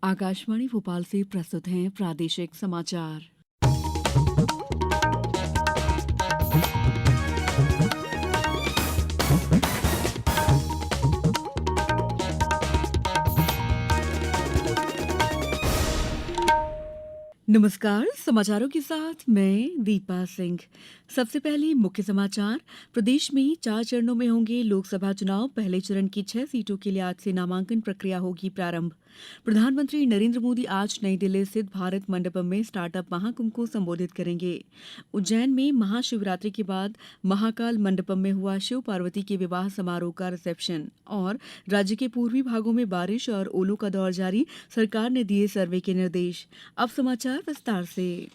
आकाशवाणी भोपाल से प्रस्तुत हैं प्रादेशिक समाचार। नमस्कार, समाचारों के साथ मैं दीपा सिंह। सबसे पहले मुख्य समाचार। प्रदेश में 4 चरणों में होंगे लोकसभा चुनाव। पहले चरण की 6 सीटों के लिए आज से नामांकन प्रक्रिया होगी प्रारंभ। प्रधानमंत्री नरेंद्र मोदी आज नई दिल्ली स्थित भारत मंडपम में स्टार्टअप महाकुंभ को संबोधित करेंगे। उज्जैन में महाशिवरात्रि के बाद महाकाल मंडपम में हुआ शिव पार्वती के विवाह समारोह का रिसेप्शन। और राज्य के पूर्वी भागों में बारिश और ओलों का दौर जारी, सरकार ने दिए सर्वे के निर्देश। अब समाचार विस्तार से।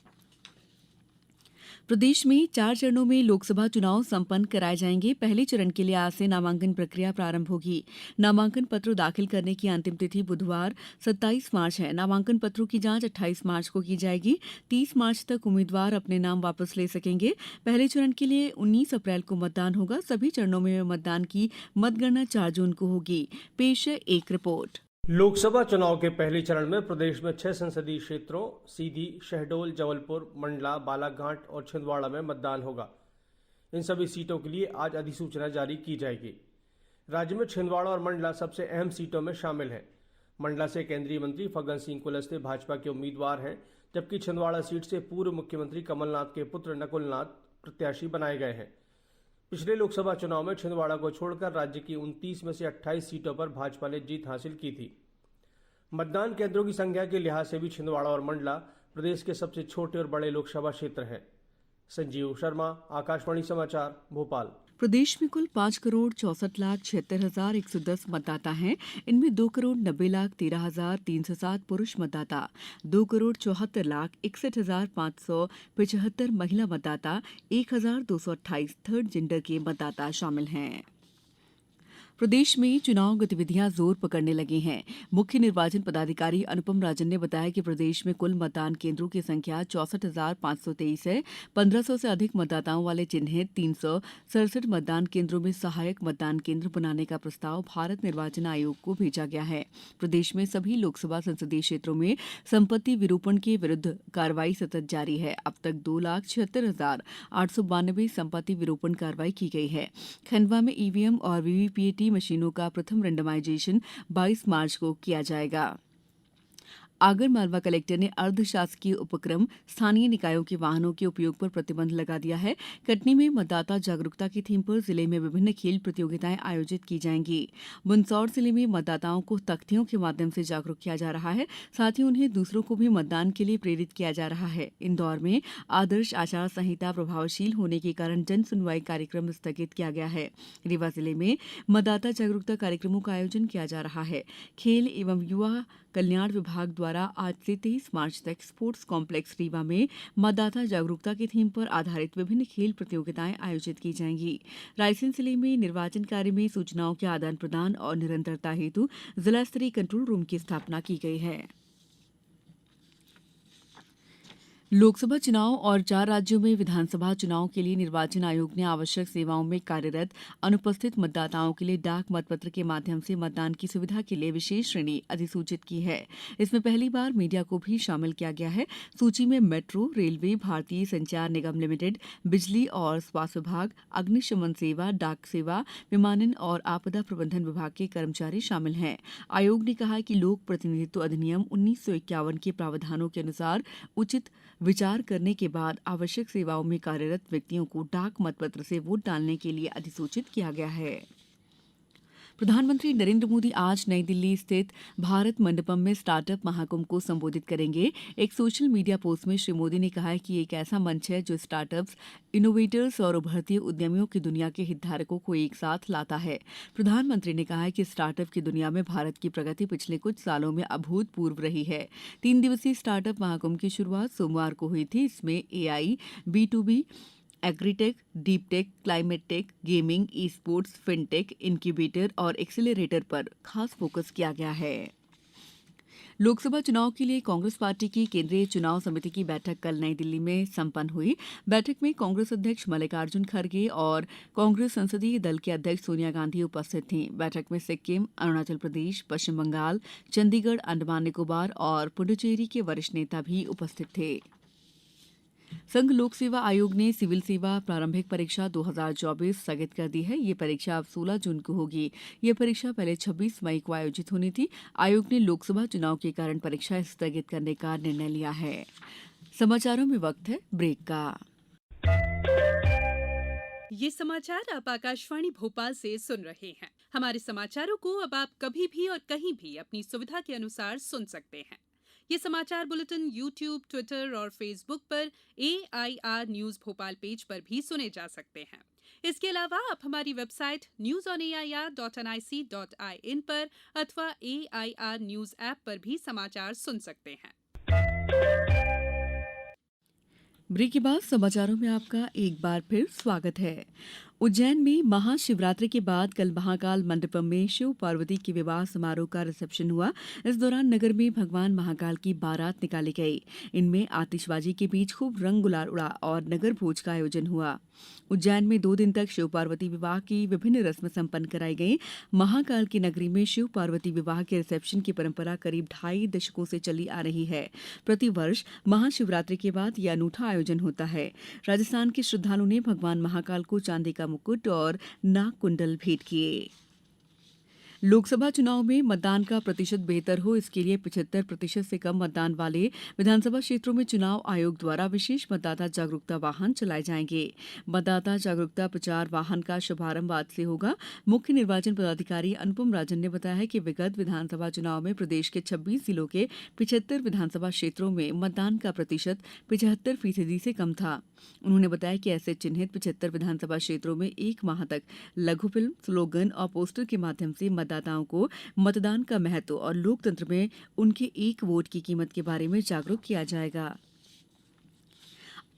प्रदेश में 4 चरणों में लोकसभा चुनाव संपन्न कराए जाएंगे। पहले चरण के लिए आज से नामांकन प्रक्रिया प्रारंभ होगी। नामांकन पत्र दाखिल करने की अंतिम तिथि बुधवार 27 मार्च है। नामांकन पत्रों की जांच 28 मार्च को की जाएगी। 30 मार्च तक उम्मीदवार अपने नाम वापस ले सकेंगे। पहले चरण के लिए 19 अप्रैल को मतदान होगा। सभी चरणों में मतदान की मतगणना 4 जून को होगी। पेश है एक रिपोर्ट। लोकसभा चुनाव के पहले चरण में प्रदेश में 6 संसदीय क्षेत्रों सीधी, शहडोल, जबलपुर, मंडला, बालाघाट और छिंदवाड़ा में मतदान होगा। इन सभी सीटों के लिए आज अधिसूचना जारी की जाएगी। राज्य में छिंदवाड़ा और मंडला सबसे अहम सीटों में शामिल हैं। मंडला से केंद्रीय मंत्री फग्गन सिंह कुलस्ते भाजपा के उम्मीदवार हैं, जबकि छिंदवाड़ा सीट से पूर्व मुख्यमंत्री कमलनाथ के पुत्र नकुलनाथ प्रत्याशी बनाए गए हैं। पिछले लोकसभा चुनाव में छिंदवाड़ा को छोड़कर राज्य की 29 में से 28 सीटों पर भाजपा ने जीत हासिल की थी। मतदान केंद्रों की संख्या के लिहाज से भी छिंदवाड़ा और मंडला प्रदेश के सबसे छोटे और बड़े लोकसभा क्षेत्र हैं। संजीव शर्मा, आकाशवाणी समाचार, भोपाल। प्रदेश में कुल 5,64,76,110 मतदाता हैं। इनमें 2,90,13,307 पुरुष मतदाता, 2,74,61,575 महिला मतदाता, 1,228 थर्ड जेंडर के मतदाता शामिल हैं। प्रदेश में चुनाव गतिविधियां जोर पकड़ने लगी हैं। मुख्य निर्वाचन पदाधिकारी अनुपम राजन ने बताया कि प्रदेश में कुल मतदान केंद्रों की संख्या 64,523 है। 1,500 से अधिक मतदाताओं वाले चिन्हित 367 मतदान केंद्रों में सहायक मतदान केंद्र बनाने का प्रस्ताव भारत निर्वाचन आयोग को भेजा गया है। प्रदेश में सभी लोकसभा संसदीय क्षेत्रों में संपत्ति विरूपण के विरुद्ध कार्रवाई सतत जारी है। अब तक 2,76,892 संपत्ति विरूपण कार्रवाई की गई है। खंडवा में ईवीएम और वीवीपीएटी मशीनों का प्रथम रेंडमाइजेशन 22 मार्च को किया जाएगा। आगरमालवा कलेक्टर ने अर्धशासकीय उपक्रम स्थानीय निकायों के वाहनों के उपयोग पर प्रतिबंध लगा दिया है। कटनी में मतदाता जागरूकता की थीम पर जिले में विभिन्न खेल प्रतियोगिताएं आयोजित की जाएंगी। मंदसौर जिले में मतदाताओं को तख्तियों के माध्यम से जागरूक किया जा रहा है। साथ ही उन्हें दूसरों को भी मतदान के लिए प्रेरित किया जा रहा है। इंदौर में आदर्श आचार संहिता प्रभावशील होने के कारण जन सुनवाई कार्यक्रम स्थगित किया गया है। रीवा जिले में मतदाता जागरूकता कार्यक्रमों का आयोजन किया जा रहा है। खेल एवं युवा कल्याण विभाग द्वारा आज से 23 मार्च तक स्पोर्ट्स कॉम्प्लेक्स रीवा में मतदाता जागरूकता की थीम पर आधारित विभिन्न खेल प्रतियोगिताएं आयोजित की जाएंगी। रायसेन जिले में निर्वाचन कार्य में सूचनाओं के आदान प्रदान और निरंतरता हेतु जिला स्तरीय कंट्रोल रूम की स्थापना की गई है। लोकसभा चुनाव और 4 राज्यों में विधानसभा चुनाव के लिए निर्वाचन आयोग ने आवश्यक सेवाओं में कार्यरत अनुपस्थित मतदाताओं के लिए डाक मतपत्र के माध्यम से मतदान की सुविधा के लिए विशेष श्रेणी अधिसूचित की है। इसमें पहली बार मीडिया को भी शामिल किया गया है। सूची में मेट्रो, रेलवे, भारतीय संचार निगम लिमिटेड, बिजली और स्वास्थ्य विभाग, अग्निशमन सेवा, डाक सेवा, विमानन और आपदा प्रबंधन विभाग के कर्मचारी शामिल हैं। आयोग ने कहा कि लोक प्रतिनिधित्व अधिनियम 1951 के प्रावधानों के अनुसार उचित विचार करने के बाद आवश्यक सेवाओं में कार्यरत व्यक्तियों को डाक मतपत्र से वोट डालने के लिए अधिसूचित किया गया है। प्रधानमंत्री नरेंद्र मोदी आज नई दिल्ली स्थित भारत मंडपम में स्टार्टअप महाकुंभ को संबोधित करेंगे। एक सोशल मीडिया पोस्ट में श्री मोदी ने कहा है कि एक ऐसा मंच है जो स्टार्टअप्स, इनोवेटर्स और उभरती उद्यमियों की दुनिया के हितधारकों को एक साथ लाता है। प्रधानमंत्री ने कहा है कि स्टार्टअप की दुनिया में भारत की प्रगति पिछले कुछ सालों में अभूतपूर्व रही है। 3 दिवसीय स्टार्टअप महाकुंभ की शुरुआत सोमवार को हुई थी। इसमें AI, B2B, agritech, deep tech, climate tech, gaming, esports, fintech, incubator और एक्सेलरेटर पर खास फोकस किया गया है। लोकसभा चुनाव के लिए कांग्रेस पार्टी की केंद्रीय चुनाव समिति की बैठक कल नई दिल्ली में संपन्न हुई। बैठक में कांग्रेस अध्यक्ष मल्लिकार्जुन खड़गे और कांग्रेस संसदीय दल की अध्यक्ष सोनिया गांधी उपस्थित थीं। बैठक में सिक्किम, अरुणाचल प्रदेश, पश्चिम बंगाल, चंडीगढ़, अंडमान निकोबार और पुडुचेरी के वरिष्ठ नेता भी उपस्थित थे। संघ लोक सेवा आयोग ने सिविल सेवा प्रारंभिक परीक्षा 2024 स्थगित कर दी है। ये परीक्षा अब 16 जून को होगी। ये परीक्षा पहले 26 मई को आयोजित होनी थी। आयोग ने लोकसभा चुनाव के कारण परीक्षा स्थगित करने का निर्णय लिया है। समाचारों में वक्त है ब्रेक का। ये समाचार आप आकाशवाणी भोपाल से सुन रहे हैं। हमारे समाचारों को अब आप कभी भी और कहीं भी अपनी सुविधा के अनुसार सुन सकते हैं। ये समाचार बुलेटिन YouTube, ट्विटर और फेसबुक पर AIR न्यूज भोपाल पेज पर भी सुने जा सकते हैं। इसके अलावा आप हमारी वेबसाइट newsonair.nic.in पर अथवा AIR न्यूज ऐप पर भी समाचार सुन सकते हैं। ब्रेक के बाद समाचारों में आपका एक बार फिर स्वागत है। उज्जैन में महाशिवरात्रि के बाद कल महाकाल मंडपम में शिव पार्वती के विवाह समारोह का रिसेप्शन हुआ। इस दौरान नगर में भगवान महाकाल की बारात निकाली गई। इनमें आतिशबाजी के बीच खूब रंग गुलाल उड़ा और नगर भोज का आयोजन हुआ। उज्जैन में 2 दिन तक शिव पार्वती विवाह की विभिन्न रस्म संपन्न कराई गई। महाकाल की नगरी में शिव पार्वती विवाह के रिसेप्शन की परंपरा करीब 2.5 दशकों से चली आ रही है। प्रतिवर्ष महाशिवरात्रि के बाद यह अनूठा आयोजन होता है। राजस्थान के श्रद्धालुओं ने भगवान महाकाल को चांदी का मुकुट और नाग कुंडल भेंट किए। लोकसभा चुनाव में मतदान का प्रतिशत बेहतर हो, इसके लिए 75% से कम मतदान वाले विधानसभा क्षेत्रों में चुनाव आयोग द्वारा विशेष मतदाता जागरूकता वाहन चलाए जाएंगे। मतदाता जागरूकता प्रचार वाहन का शुभारंभ आज से होगा। मुख्य निर्वाचन पदाधिकारी अनुपम राजन ने बताया कि विगत विधानसभा चुनाव में प्रदेश के 26 जिलों के 75 विधानसभा क्षेत्रों में मतदान का प्रतिशत 75% से कम था। उन्होंने बताया कि ऐसे चिन्हित 75 विधानसभा क्षेत्रों में 1 माह तक लघु फिल्म, स्लोगन और पोस्टर के माध्यम से मतदाताओं को मतदान का महत्व और लोकतंत्र में उनके एक वोट की कीमत के बारे में जागरूक किया जाएगा।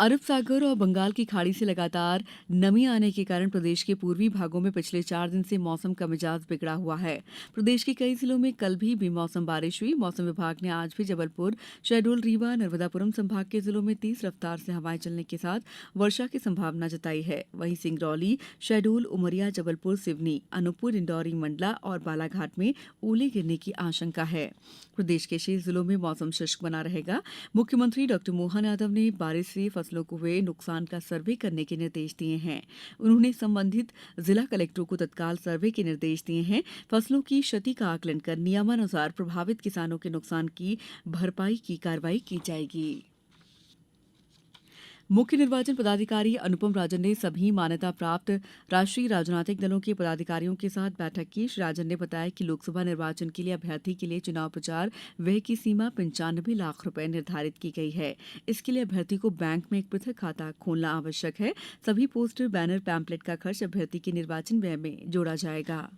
अरब सागर और बंगाल की खाड़ी से लगातार नमी आने के कारण प्रदेश के पूर्वी भागों में पिछले 4 दिन से मौसम का मिजाज बिगड़ा हुआ है। प्रदेश के कई जिलों में कल भी बेमौसम बारिश हुई। मौसम विभाग ने आज भी जबलपुर, शहडोल, रीवा, नर्मदापुरम संभाग के जिलों में तेज रफ्तार से हवाएं चलने के साथ वर्षा की संभावना जताई है। वहीं सिंगरौली, शहडोल, उमरिया, जबलपुर, सिवनी, अनूपपुर, डिंडौरी, मंडला और बालाघाट में ओले गिरने की आशंका है। प्रदेश के शेष जिलों में मौसम शुष्क बना रहेगा। मुख्यमंत्री डॉ मोहन यादव ने बारिश से फसलों को हुए नुकसान का सर्वे करने के निर्देश दिए हैं। उन्होंने संबंधित जिला कलेक्टरों को तत्काल सर्वे के निर्देश दिए हैं। फसलों की क्षति का आकलन कर नियमानुसार प्रभावित किसानों के नुकसान की भरपाई की कार्रवाई की जाएगी। मुख्य निर्वाचन पदाधिकारी अनुपम राजन ने सभी मान्यता प्राप्त राष्ट्रीय राजनीतिक दलों के पदाधिकारियों के साथ बैठक की। श्री राजन ने बताया कि लोकसभा निर्वाचन के लिए अभ्यर्थी के लिए चुनाव प्रचार व्यय की सीमा 95 लाख रुपए निर्धारित की गई है। इसके लिए अभ्यर्थी को बैंक में एक पृथक खाता खोलना आवश्यक है। सभी पोस्टर, बैनर, पैम्पलेट का खर्च अभ्यर्थी के निर्वाचन व्यय में जोड़ा जाएगा।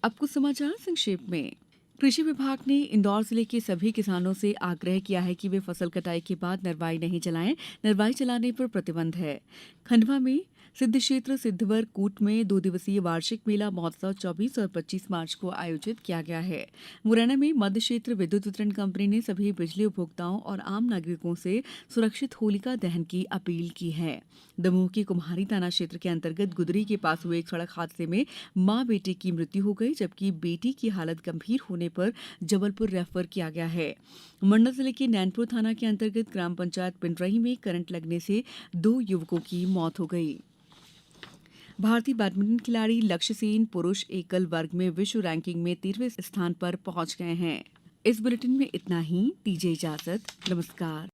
अब कुछ समाचार संक्षेप में। कृषि विभाग ने इंदौर जिले के सभी किसानों से आग्रह किया है कि वे फसल कटाई के बाद नरवाई नहीं चलाएं। नरवाई चलाने पर प्रतिबंध है। खंडवा में सिद्ध क्षेत्र सिद्धवर कूट में 2 दिवसीय वार्षिक मेला महोत्सव 24 और 25 मार्च को आयोजित किया गया है। मुरैना में मध्य क्षेत्र विद्युत वितरण कंपनी ने सभी बिजली उपभोक्ताओं और आम नागरिकों से सुरक्षित होलिका दहन की अपील की है। दमोह के कुम्हारी थाना क्षेत्र के अंतर्गत गुदरी के पास हुए एक सड़क हादसे में मां बेटे की मृत्यु हो गई, जबकि बेटी की हालत गंभीर होने पर जबलपुर रेफर किया गया है। मंडला जिले के नैनपुर थाना के अंतर्गत ग्राम पंचायत पिंडरही में करंट लगने से 2 युवकों की मौत हो गई। भारतीय बैडमिंटन खिलाड़ी लक्ष्य सेन पुरुष एकल वर्ग में विश्व रैंकिंग में 13वें स्थान पर पहुंच गए हैं। इस बुलेटिन में इतना ही। दीजिए इजाजत। नमस्कार।